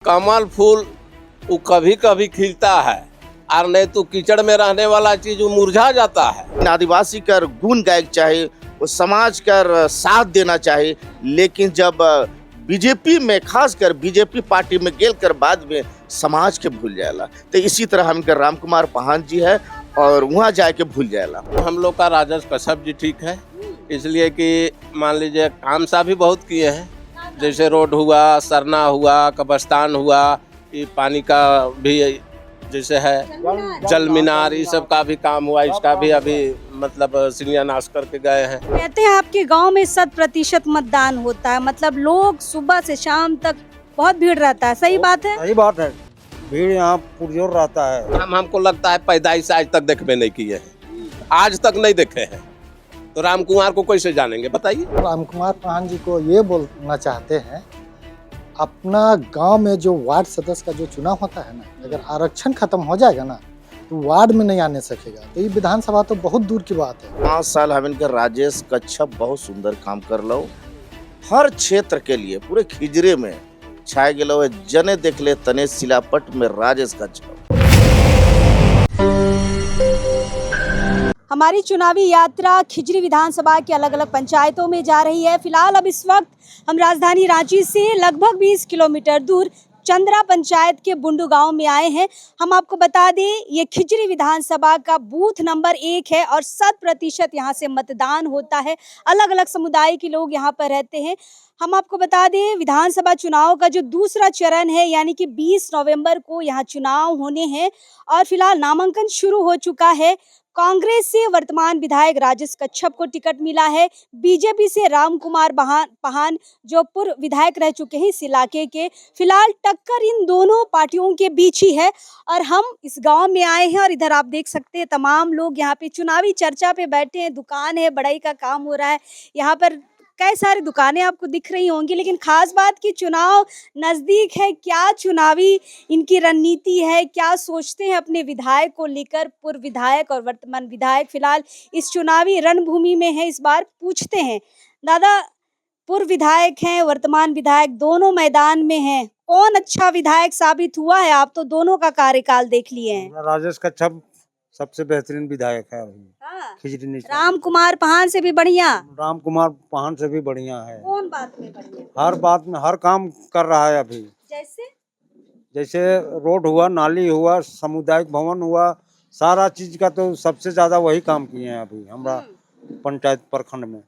कमल फूल वो कभी कभी खिलता है और नहीं तो कीचड़ में रहने वाला चीज वो मुरझा जाता है। आदिवासी कर गुण गायक चाहे, वो समाज कर साथ देना चाहे, लेकिन जब बीजेपी में, खासकर बीजेपी पार्टी में गेल कर बाद में समाज के भूल जाएला। तो इसी तरह हमके राम कुमार पाहन जी है और वहाँ जाके भूल जाएला। हम लोग का राजस्व कश्यप जी ठीक है, इसलिए कि मान लीजिए काम सा भी बहुत किए हैं, जैसे रोड हुआ, सरना हुआ, कब्रिस्तान हुआ, ये पानी का भी जैसे है जल मीनार, ये सब का भी काम हुआ, इसका भी अभी मतलब शिलान्यास करके गए हैं। कहते हैं आपके गांव में 100% मतदान होता है, मतलब लोग सुबह से शाम तक बहुत भीड़ रहता है, सही बात है? सही बात है, भीड़ यहाँ पुरजोर रहता है। हमको लगता है पैदाइश से आज तक देखने नहीं किए हैं, आज तक नहीं देखे हैं, तो राम कुमार को कैसे जानेंगे बताइए। राम कुमार पाहन जी को ये बोलना चाहते हैं, अपना गांव में जो वार्ड सदस्य का जो चुनाव होता है ना, अगर आरक्षण खत्म हो जाएगा ना तो वार्ड में नहीं आने सकेगा, तो ये विधानसभा तो बहुत दूर की बात है। 5 साल हम इनके राजेश कच्छप बहुत सुंदर काम कर लो, हर क्षेत्र के लिए पूरे खिजरे में छाए गेलो है। जने देख ले तने सिलापट में राजेश कच्छप। हमारी चुनावी यात्रा खिजरी विधानसभा के अलग अलग पंचायतों में जा रही है। फिलहाल अब इस वक्त हम राजधानी रांची से लगभग 20 किलोमीटर दूर चंद्रा पंचायत के बुंडू गांव में आए हैं। हम आपको बता दें, ये खिजरी विधानसभा का बूथ नंबर 1 है और 100% यहाँ से मतदान होता है। अलग अलग समुदाय के लोग यहाँ पर रहते हैं। हम आपको बता दें, विधानसभा चुनाव का जो दूसरा चरण है, यानी कि 20 नवंबर को यहाँ चुनाव होने हैं और फिलहाल नामांकन शुरू हो चुका है। कांग्रेस से वर्तमान विधायक राजेश कच्छप को टिकट मिला है, बीजेपी से राम कुमार पाहन जो पूर्व विधायक रह चुके हैं इस इलाके के। फिलहाल टक्कर इन दोनों पार्टियों के बीच ही है और हम इस गांव में आए हैं और इधर आप देख सकते हैं तमाम लोग यहाँ पे चुनावी चर्चा पे बैठे हैं। दुकान है, बढ़ई का काम हो रहा है, यहाँ पर कई सारी दुकानें आपको दिख रही होंगी। लेकिन खास बात कि चुनाव नज़दीक है, क्या चुनावी इनकी रणनीति है, क्या सोचते हैं अपने विधायक को लेकर, पूर्व विधायक और वर्तमान विधायक फिलहाल इस चुनावी रणभूमि में है, इस बार पूछते हैं। दादा, पूर्व विधायक हैं, वर्तमान विधायक, दोनों मैदान में हैं, कौन अच्छा विधायक साबित हुआ है? आप तो दोनों का कार्यकाल देख लिए हैं। राजेश कच्छप सबसे बेहतरीन विधायक है अभी हाँ। खिजरी नीचे। राम कुमार पाहन से भी बढ़िया? राम कुमार पाहन से भी बढ़िया है। कौन बात में बढ़िया? हर बात में हर काम कर रहा है अभी। जैसे रोड हुआ, नाली हुआ, सामुदायिक भवन हुआ, सारा चीज का तो सबसे ज्यादा वही काम किए हैं अभी हमारा पंचायत प्रखंड में।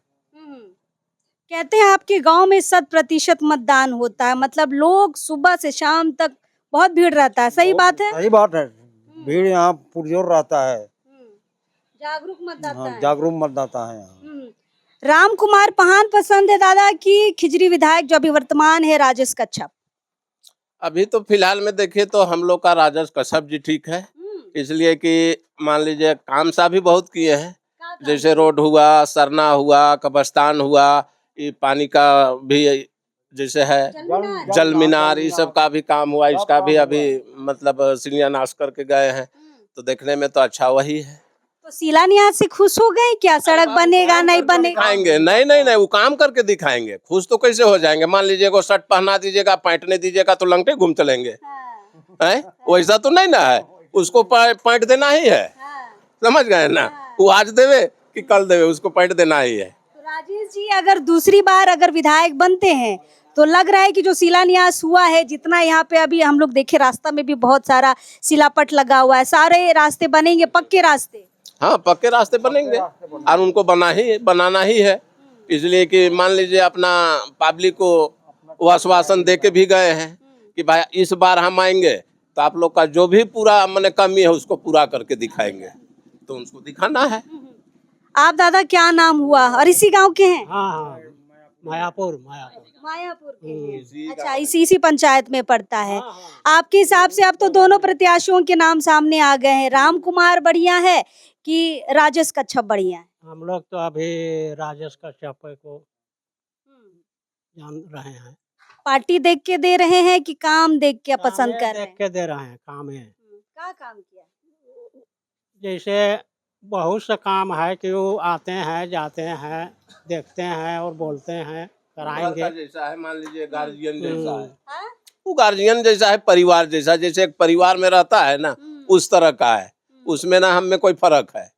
कहते हैं आपके गांव में 100% मतदान होता है, मतलब लोग सुबह से शाम तक बहुत भीड़ रहता है, सही बात है? सही बात है, भीड़ यहाँ पुरजोर रहता है। जागरूक मतदाता है। जागरूक मतदाता है यहाँ। राम कुमार पाहन पसंद है दादा की खिजरी विधायक जो अभी वर्तमान है राजेश कच्छप? अभी तो फिलहाल में देखिए तो हम लोग का राजस्व कश्यप जी ठीक है, इसलिए कि मान लीजिए काम सा भी बहुत किए हैं, जैसे रोड हुआ, सरना हुआ, कब्रिस्तान हुआ, ये पानी का भी जैसे है जल मीनार, ये सब का भी काम हुआ, इसका भी अभी मतलब शिलान्यास करके गए हैं, तो देखने में तो अच्छा वही है। तो शिलान्यास से खुश हो गए क्या? सड़क बनेगा नहीं बनेगा? दिखाएंगे, नहीं वो काम करके दिखाएंगे। खुश तो कैसे हो जाएंगे? मान लीजिए को शर्ट पहना दीजिएगा, पैंट नहीं दीजिएगा तो लंगटे घूम चलेंगे, हैं? वैसा तो नहीं ना है, उसको पैंट देना ही है, समझ गए ना? वो आज देवे कि कल देवे, उसको पैंट देना ही है। तो राजेश जी अगर दूसरी बार अगर विधायक बनते हैं तो लग रहा है कि जो शिलान्यास हुआ है, जितना यहाँ पे अभी हम लोग देखे रास्ता में भी बहुत सारा शिलापट लगा हुआ है, सारे रास्ते बनेंगे, पक्के रास्ते? हाँ, पक्के रास्ते बनेंगे और उनको बनाना ही है, इसलिए कि मान लीजिए अपना पब्लिक को वो आश्वासन दे के भी गए हैं कि भाई इस बार हम आएंगे तो आप लोग का जो भी पूरा मैंने कमी है उसको पूरा करके दिखाएंगे, तो उनको दिखाना है। आप दादा क्या नाम हुआ और इसी गांव के हैं? हाँ, मायापुर के हैं। अच्छा, इसी पंचायत में पड़ता है। आपके हिसाब से अब तो दोनों प्रत्याशियों के नाम सामने आ गए हैं, राम कुमार बढ़िया है कि राजेश कच्छप बढ़िया है? हम लोग तो अभी राजेश कच्छप को जान रहे हैं। पार्टी देख के दे रहे हैं कि काम देख के पसंद कर रहे हैं? देख के दे रहे हैं, काम है। क्या काम किया? जैसे बहुत से काम है कि वो आते हैं, जाते हैं, देखते हैं और बोलते हैं, कराएंगे। जैसा है मान लीजिए गार्जियन जैसा है, वो गार्जियन जैसा है, परिवार जैसा, जैसे एक परिवार में रहता है ना उस तरह का है, उसमें ना हम में कोई फर्क है।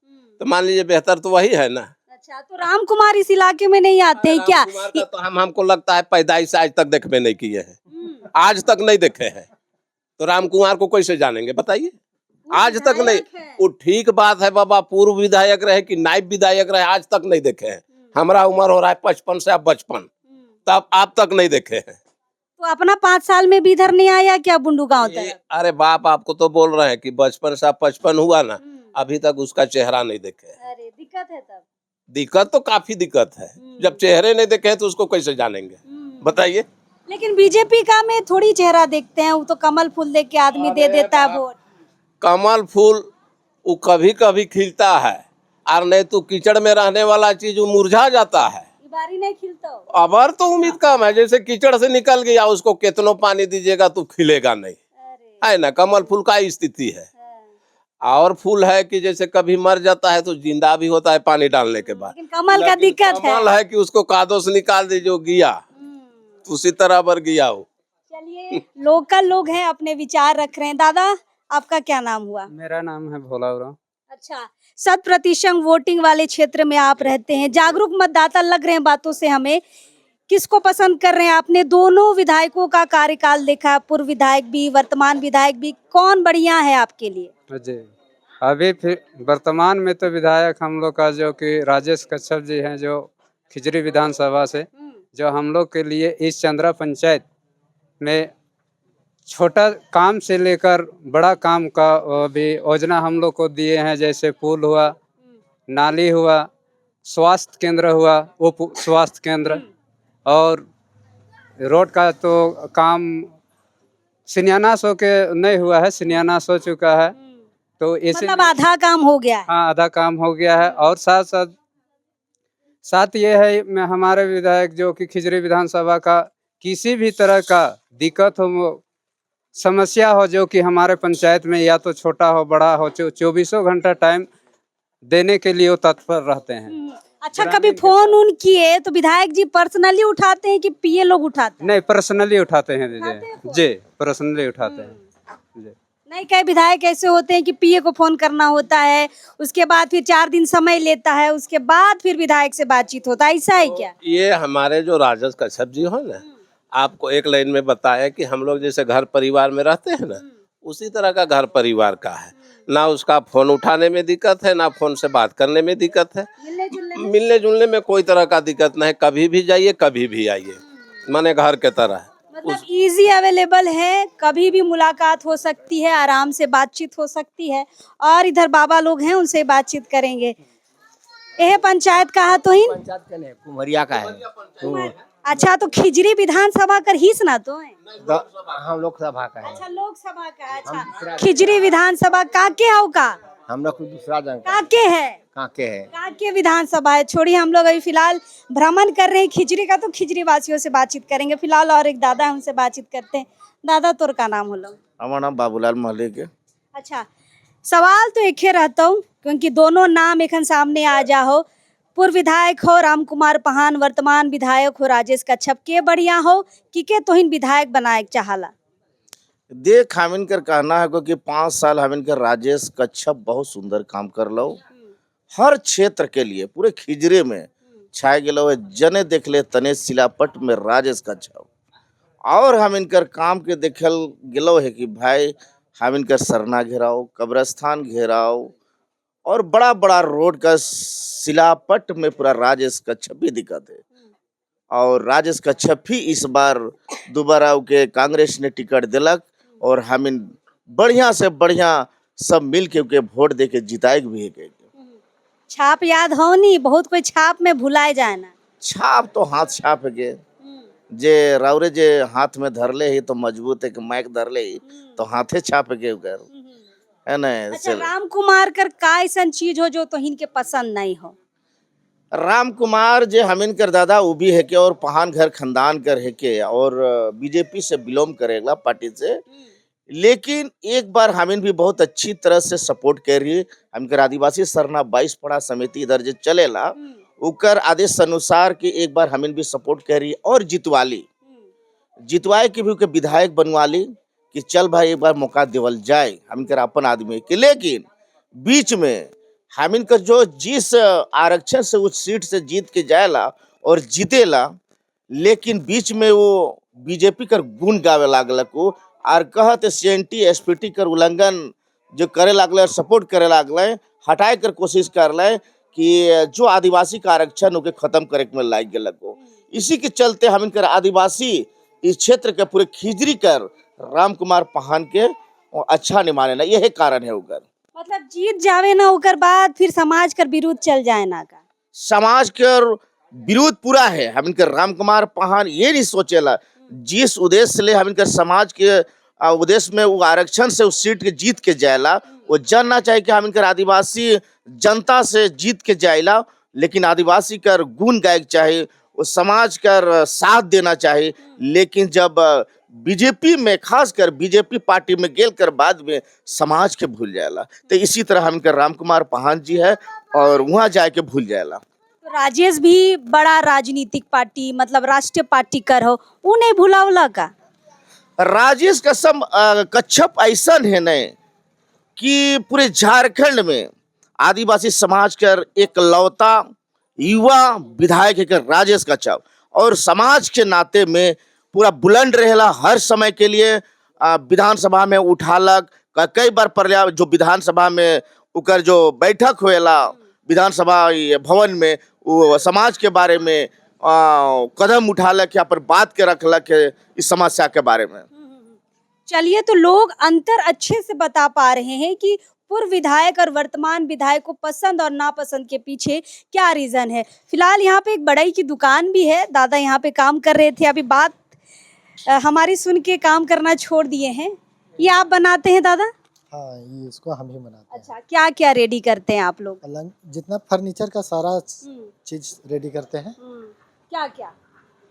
तो मान लीजिए बेहतर तो वही है ना। अच्छा, तो राम कुमार इस इलाके में नहीं आते हैं क्या? राम कुमार का तो हमको लगता है पैदाइश से आज तक देखबे नहीं किए हैं, आज तक नहीं देखे हैं, तो राम कुमार को कैसे जानेंगे बताइए? आज तक नहीं। वो ठीक बात है बाबा, पूर्व विधायक रहे कि नायब विधायक रहे, आज तक नहीं देखे हैं। हमारा उम्र हो रहा है 55 से अब 55, तब आप तक नहीं देखे हैं। तो अपना 5 साल में भी इधर नहीं आया क्या बुंडू गांव तक? अरे बाप, आपको तो बोल रहे हैं कि बचपन से 55 हुआ ना, अभी तक उसका चेहरा नहीं देखे हैं। अरे दिक्कत है तब। दिक्कत तो काफी दिक्कत है, जब चेहरे नहीं देखे हैं तो उसको कैसे जानेंगे बताइए? लेकिन बीजेपी का में थोड़ी चेहरा देखते हैं, वो तो कमल फूल देख के आदमी दे देता है वोट। कमल फूल वो कभी कभी खिलता है, और नहीं तो कीचड़ में रहने वाला चीज वो मुरझा जाता है। बारी नहीं खिलता। अबर तो उम्मीद कम है, जैसे कीचड़ से निकल गया उसको कितनो पानी दीजिएगा तो खिलेगा नहीं, है ना। कमल फूल का स्थिति है। और फूल है कि जैसे कभी मर जाता है तो जिंदा भी होता है पानी डालने के बाद। लेकिन कमल का दिक्कत है। कमल है कि उसको कादों से निकाल दीजिए, वो गया तो उसी तरह बर गया हो। चलिए, लोकल लोग हैं, अपने विचार रख रहे हैं। दादा, आपका क्या नाम हुआ? मेरा नाम है भोला उरांव। अच्छा, 100% वोटिंग वाले क्षेत्र में आप रहते हैं, जागरूक मतदाता लग रहे हैं बातों से हमें। किसको पसंद कर रहे हैं? आपने दोनों विधायकों का कार्यकाल देखा, पूर्व विधायक भी, वर्तमान विधायक भी, कौन बढ़िया है आपके लिए? जी, अभी फिर वर्तमान में तो विधायक हम लोग का जो कि राजेश कच्छप जी हैं, जो खिजरी विधानसभा से, जो हम लोग के लिए इस चंद्रा पंचायत में छोटा काम से लेकर बड़ा काम का भी योजना हम लोग को दिए हैं। जैसे पुल हुआ, नाली हुआ, स्वास्थ्य केंद्र हुआ, उप स्वास्थ्य केंद्र, और रोड का तो काम शिलान्यास हो के नहीं हुआ है, शिलान्यास हो चुका है। तो इसे मतलब आधा काम हो गया है। हाँ, आधा काम हो गया है। और साथ ये है, मैं हमारे विधायक जो कि खिजरी विधानसभा का किसी भी तरह का दिक्कत हो, समस्या हो, जो कि हमारे पंचायत में या तो छोटा हो बड़ा हो, 24 घंटा टाइम देने के लिए वो तत्पर रहते हैं। अच्छा, कभी फोन उन किए तो विधायक जी पर्सनली उठाते हैं कि पीए लोग उठाते हैं? नहीं, पर्सनली उठाते हैं जी, पर्सनली उठाते हैं जी। नहीं, कई विधायक ऐसे होते हैं कि पीए को फोन करना होता है, उसके बाद फिर 4 दिन समय लेता है, उसके बाद फिर विधायक से बातचीत होता है, ऐसा है क्या? ये हमारे जो राजेश कच्छप जी हो ना, आपको एक लाइन में बताया कि हम लोग जैसे घर परिवार में रहते हैं ना, उसी तरह का घर परिवार का है। ना उसका फोन उठाने में दिक्कत है, ना फोन से बात करने में दिक्कत है, मिलने जुलने में कोई तरह का दिक्कत नहीं। कभी भी जाइए, कभी भी आइए, माने घर के तरह। मतलब इजी अवेलेबल है, कभी भी मुलाकात हो सकती है, आराम से बातचीत हो सकती है। और इधर बाबा लोग हैं, उनसे बातचीत करेंगे। यह पंचायत का है तो ही कुमरिया का है। अच्छा, तो खिजरी विधानसभा कर ही सुना तो है? हम लोकसभा का है। अच्छा, लोकसभा का है। अच्छा, खिजरी विधानसभा काके हो का? हम लोग को दूसरा जगह काके है? काके है। काके विधानसभा है। छोड़िए, हम लोग अभी फिलहाल भ्रमण कर रहे हैं खिजरी का, तो खिजरी वासियों से बातचीत करेंगे। फिलहाल और एक दादा है, उनसे बातचीत करते हैं। दादा, तोर का नाम होलो? हमारा नाम बाबूलाल महले के। अच्छा, सवाल तो एक ही रहता हूँ, क्योंकि दोनों नाम एखन सामने आ जा हो। पूर्व विधायक हो राम कुमार पहान, वर्तमान विधायक हो राजेश कच्छप, के बढ़िया हो कि के तोहिन विधायक बनाए चाहला? देख, हमिन कर कहना है कि 5 साल हमिन कर राजेश कच्छप बहुत सुंदर काम कर लो, हर क्षेत्र के लिए पूरे खिजरे में छाए गेलो है। जने देख ले तने सिलापट में राजेश कच्छप। और हम इनकर काम के देखल गेलो है कि भाई हम इनकर सरना घेराव, कब्रस्तान घेराव और बड़ा बड़ा रोड का सिलापट में पूरा राजेश कच्छप भी दिक्कत है। और राजेश कच्छप ही इस बार दोबारा के कांग्रेस ने टिकट दिलक, और हम इन बढ़िया से बढ़िया सब मिल के वोट दे के जिताएक भी है। छाप याद हो नहीं? बहुत कोई छाप में भुलाए जाए ना। छाप तो हाथ छाप है, जे राउरे जे हाथ में धरले ही तो मजबूत है कि माइक धरले ही तो हाथे छाप है ना। अच्छा, राम कुमार कर का ऐसा चीज हो जो तोहिन के पसंद नहीं हो? राम कुमार जे हमिन कर दादा वो भी है के, और पहान घर खानदान कर है के, और बीजेपी से बिलोंग करेगा पार्टी से। लेकिन एक बार हमिन भी बहुत अच्छी तरह से सपोर्ट कर रही है। हमकर आदिवासी सरना 22 पड़ा समिति इधर जो चलेला, उकर आदेश अनुसार कि एक बार हमिन भी सपोर्ट कर रही और जितवाली। जितवाए के भी उनके विधायक बनवा ली कि चल भाई एक बार मौका देवल जाए हम इनकर अपन आदमी के। लेकिन बीच में हम इनकर जो जिस आरक्षण से उस सीट से जीत के जाएला और जीतेला, लेकिन बीच में वो बीजेपी कर गुण गावे लागलक वो और कहत सीएनटी एसपीटी कर उल्लंघन जो करे लागले और सपोर्ट करे लागले, हटाए कर कोशिश करले कि जो आदिवासी का आरक्षण ओके खत्म करे में लाग गेलक हो। इसी के चलते हम इनकर आदिवासी इस क्षेत्र के पूरे खिजरी कर राम कुमार पाहन के अच्छा नहीं माने ना, यही कारण है उगर। मतलब जीत जावे ना ओकर बाद फिर समाज कर विरुद्ध चल जाए ना का। समाज के विरोध पूरा है। हम इनकर राम कुमार पाहन ये नहीं सोचेला जिस उद्देश्य ले हम इनकर समाज के उद्देश्य में वो आरक्षण से उस सीट के जीत के जाएला, वो जानना चाहिए कि हम इनकर आदिवासी जनता से जीत के जाएला, लेकिन आदिवासी कर गुण गायक चाहिए, वो समाज कर साथ देना चाहिए। लेकिन जब बीजेपी में खासकर बीजेपी पार्टी में गेल कर बाद में समाज के भूल जाएला, तो इसी तरह हम इनकर राम कुमार पाहन जी है और वहाँ जाके भूल जाएला। तो राजेश भी बड़ा राजनीतिक पार्टी मतलब राष्ट्रीय पार्टी कर हो, उन्हें भुलावला का। राजेश कच्छप ऐसा है न कि पूरे झारखंड में आदिवासी समाज कर एक लौता युवा विधायक है राजेश कच्छप, और समाज के नाते में पूरा बुलंद रहेला हर समय के लिए। विधानसभा में उठालक कई बार पर्याप्त जो विधानसभा में उकर जो बैठक होएला विधानसभा भवन में, वो समाज के बारे में कदम उठालक या पर बात के रखलक है इस समस्या के बारे में। चलिए, तो लोग अंतर अच्छे से बता पा रहे हैं कि पूर्व विधायक और वर्तमान विधायक को पसंद और नापसंद के पीछे क्या रीजन है। फिलहाल यहाँ पे एक बड़ई की दुकान भी है, दादा यहाँ पे काम कर रहे थे, अभी बात हमारी सुन के काम करना छोड़ दिए हैं। ये आप बनाते हैं दादा? हाँ, ये इसको हम ही बनाते हैं। अच्छा, क्या क्या रेडी करते हैं आप लोग? पलंग जितना फर्नीचर का सारा चीज रेडी करते हैं। क्या क्या?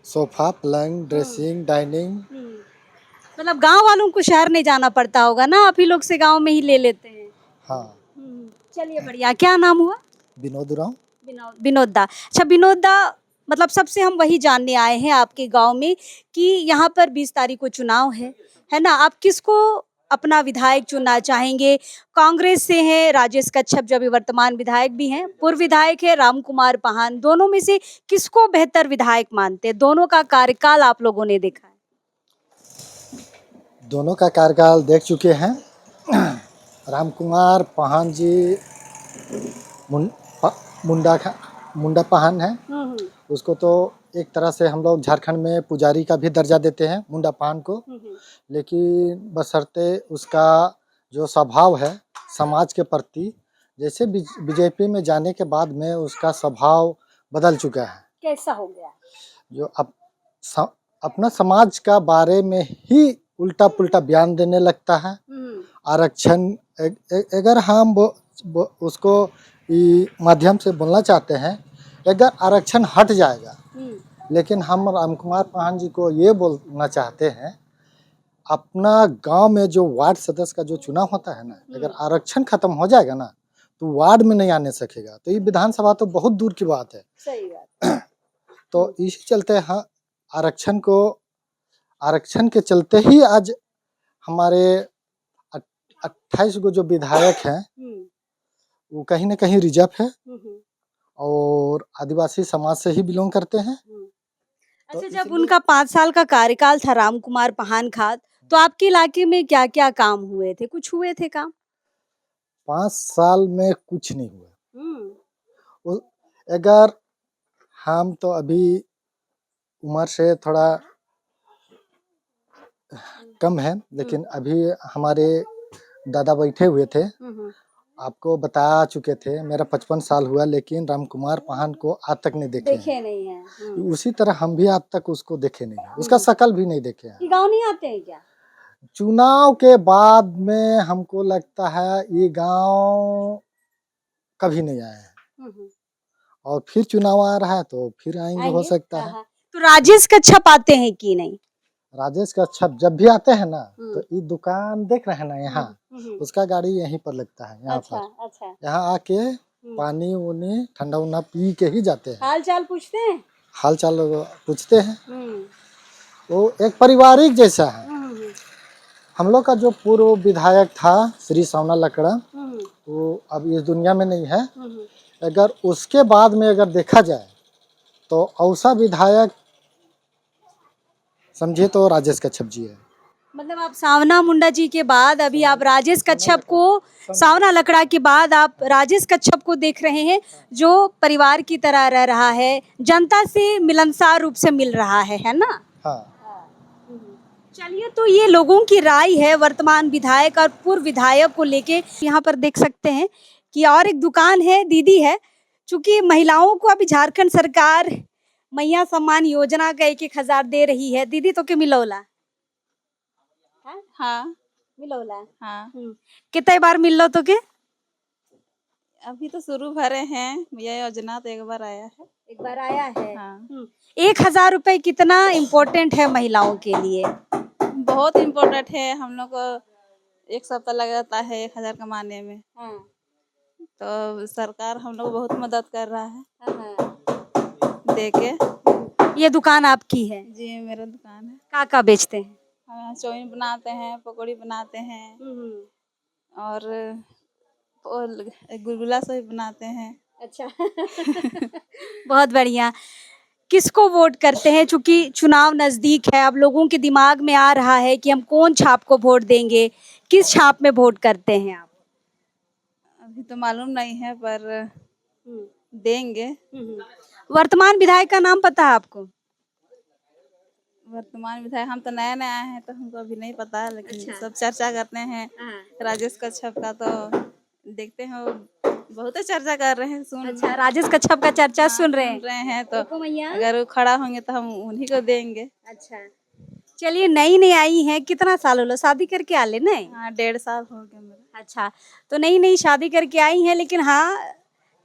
सोफा, पलंग, ड्रेसिंग, डाइनिंग। मतलब गांव वालों को शहर नहीं जाना पड़ता होगा ना, आप ही लोग से गांव में ही ले लेते हैं। हाँ। चलिए बढ़िया। क्या नाम हुआ? विनोद उरांव। विनोद दा। अच्छा विनोद दा, मतलब सबसे हम वही जानने आए हैं आपके गांव में कि यहाँ पर 20 तारीख को चुनाव है ना, आप किसको अपना विधायक चुनना चाहेंगे? कांग्रेस से हैं राजेश कच्छप जो अभी वर्तमान विधायक भी हैं, पूर्व विधायक है राम कुमार पाहन, दोनों में से किसको बेहतर विधायक मानते हैं? दोनों का कार्यकाल आप लोगों ने देखा है? दोनों का कार्यकाल देख चुके हैं। राम कुमार पाहन जी मुंडा पाहन है, उसको तो एक तरह से हम लोग झारखंड में पुजारी का भी दर्जा देते हैं मुंडा पाहन को, लेकिन बशर्ते उसका जो स्वभाव है समाज के प्रति, जैसे बीजेपी में जाने के बाद में उसका स्वभाव बदल चुका है। कैसा हो गया? जो अपना समाज का बारे में ही उल्टा पुल्टा बयान देने लगता है। आरक्षण अगर हम उसको माध्यम से बोलना चाहते हैं, अगर आरक्षण हट जाएगा, लेकिन हम राम कुमार पाहन जी को ये बोलना चाहते हैं, अपना गांव में जो वार्ड सदस्य का जो चुनाव होता है ना, अगर आरक्षण खत्म हो जाएगा ना तो वार्ड में नहीं आने सकेगा, तो ये विधानसभा तो बहुत दूर की बात है। सही बात। तो इसी चलते हाँ, आरक्षण के चलते ही आज हमारे 28 को जो विधायक हैं वो कहीं ना कहीं रिजर्व है और आदिवासी समाज से ही बिलोंग करते हैं। अच्छा, जब उनका 5 साल का कार्यकाल था राम कुमार पाहन का, तो आपके इलाके में क्या क्या काम हुए थे? कुछ हुए थे काम? 5 साल में कुछ नहीं हुआ। अगर हम तो अभी उम्र से थोड़ा कम है, लेकिन अभी हमारे दादा बैठे हुए थे, आपको बता चुके थे, मेरा 55 साल हुआ, लेकिन राम कुमार पाहन को आज तक नहीं देखे नहीं है। उसी तरह हम भी आज तक उसको देखे नहीं है, उसका शकल भी नहीं देखे हैं। गाँव नहीं आते हैं क्या? चुनाव के बाद में हमको लगता है ये गांव कभी नहीं आए हैं, और फिर चुनाव आ रहा है तो फिर आएंगे, हो सकता है। तो राजेश कच्छप आते हैं कि नहीं? राजेश कच्छप जब भी आते हैं ना, तो ये दुकान देख रहे हैं ना यहाँ, उसका गाड़ी यहीं पर लगता है, यहाँ पर। अच्छा। यहाँ आके पानी उनी ठंडा उन्ना पी के ही जाते हैं। हाल चाल पूछते हैं? हाल चाल पूछते हैं। वो एक पारिवारिक जैसा है। हम लोग का जो पूर्व विधायक था श्री सावना लकड़ा, वो अब इस दुनिया में नहीं है। अगर उसके बाद में अगर देखा जाए तो औसा विधायक समझे तो राजेश कच्छप जी है। मतलब आप सावना मुंडा जी के बाद अभी आप राजेश कच्छप को, सावना लकड़ा के बाद आप राजेश कच्छप को देख रहे हैं, जो परिवार की तरह रह रहा है, जनता से मिलनसार रूप से मिल रहा है ना। हाँ, चलिए, तो ये लोगों की राय है वर्तमान विधायक और पूर्व विधायक को लेके। यहाँ पर देख सकते हैं कि और एक दुकान है, दीदी है। चूंकि महिलाओं को अभी झारखंड सरकार मैया सम्मान योजना का 1,000 दे रही है। दीदी तो के मिलौला? हाँ मिलौला। हाँ कितने बार मिल लो तो के? अभी तो शुरू भरे हैं यह योजना, तो एक बार आया है। एक बार आया है। हाँ 1,000 रुपए कितना इम्पोर्टेंट है महिलाओं के लिए? बहुत इम्पोर्टेंट है। हम लोग को 1 सप्ताह लग जाता है 1,000 कमाने में। तो सरकार हम लोग को बहुत मदद कर रहा है दे के। ये दुकान आपकी है? जी मेरा दुकान है। का बेचते हैं? हाँ, चाउमीन बनाते हैं, पकौड़ी बनाते हैं और गुलगुला से भी बनाते हैं। अच्छा बहुत बढ़िया। किसको वोट करते हैं? चूंकि चुनाव नजदीक है, अब लोगों के दिमाग में आ रहा है कि हम कौन छाप को वोट देंगे। किस छाप में वोट करते हैं आप? अभी तो मालूम नहीं है पर देंगे। वर्तमान विधायक का नाम पता है आपको? वर्तमान विधायक हम तो नया नया आए हैं तो हमको अभी नहीं पता है, लेकिन सब चर्चा करते हैं राजेश कच्छप का। तो देखते हैं, वो बहुत चर्चा कर रहे हैं। अच्छा, राजेश कच्छप का चर्चा सुन रहे हैं। तो अगर वो खड़ा होंगे तो हम उन्हीं को देंगे। अच्छा, चलिए, नई नई आई हैं। कितना साल हो लो शादी करके आले? नहीं, हाँ 1.5 साल हो गया मेरा। अच्छा, तो नई नई शादी करके आई हैं, लेकिन हाँ,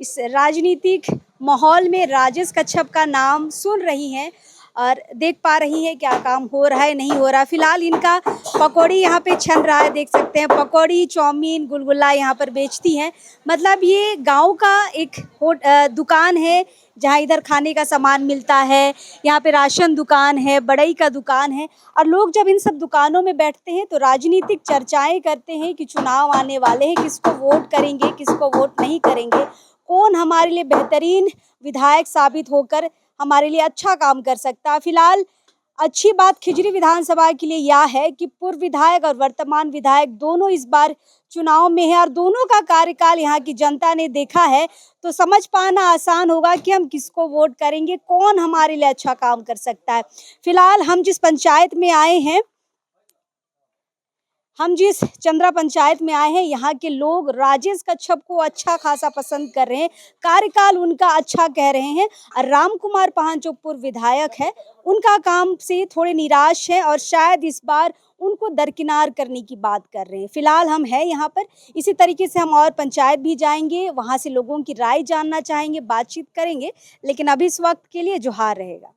इस राजनीतिक माहौल में राजेश कच्छप का नाम सुन रही हैं और देख पा रही है क्या काम हो रहा है, नहीं हो रहा। फिलहाल इनका पकौड़ी यहाँ पे छन रहा है, देख सकते हैं। पकौड़ी, चाउमीन, गुलगुला यहाँ पर बेचती हैं। मतलब ये गांव का एक दुकान है जहाँ इधर खाने का सामान मिलता है। यहाँ पे राशन दुकान है, बड़ई का दुकान है। और लोग जब इन सब दुकानों में बैठते हैं तो राजनीतिक चर्चाएं करते हैं कि चुनाव आने वाले हैं, किसको वोट करेंगे, किसको वोट नहीं करेंगे, कौन हमारे लिए बेहतरीन विधायक साबित होकर हमारे लिए अच्छा काम कर सकता है। फिलहाल अच्छी बात खिजरी विधानसभा के लिए यह है कि पूर्व विधायक और वर्तमान विधायक दोनों इस बार चुनाव में है और दोनों का कार्यकाल यहाँ की जनता ने देखा है। तो समझ पाना आसान होगा कि हम किसको वोट करेंगे, कौन हमारे लिए अच्छा काम कर सकता है। फिलहाल हम जिस पंचायत में आए हैं, हम जिस चंद्रा पंचायत में आए हैं, यहाँ के लोग राजेश कच्छप को अच्छा खासा पसंद कर रहे हैं, कार्यकाल उनका अच्छा कह रहे हैं। और राम कुमार पाहन जो पूर्व विधायक है, उनका काम से थोड़े निराश है और शायद इस बार उनको दरकिनार करने की बात कर रहे हैं। फिलहाल हम हैं यहाँ पर, इसी तरीके से हम और पंचायत भी जाएंगे, वहाँ से लोगों की राय जानना चाहेंगे, बातचीत करेंगे। लेकिन अभी इस वक्त के लिए जोहार रहेगा।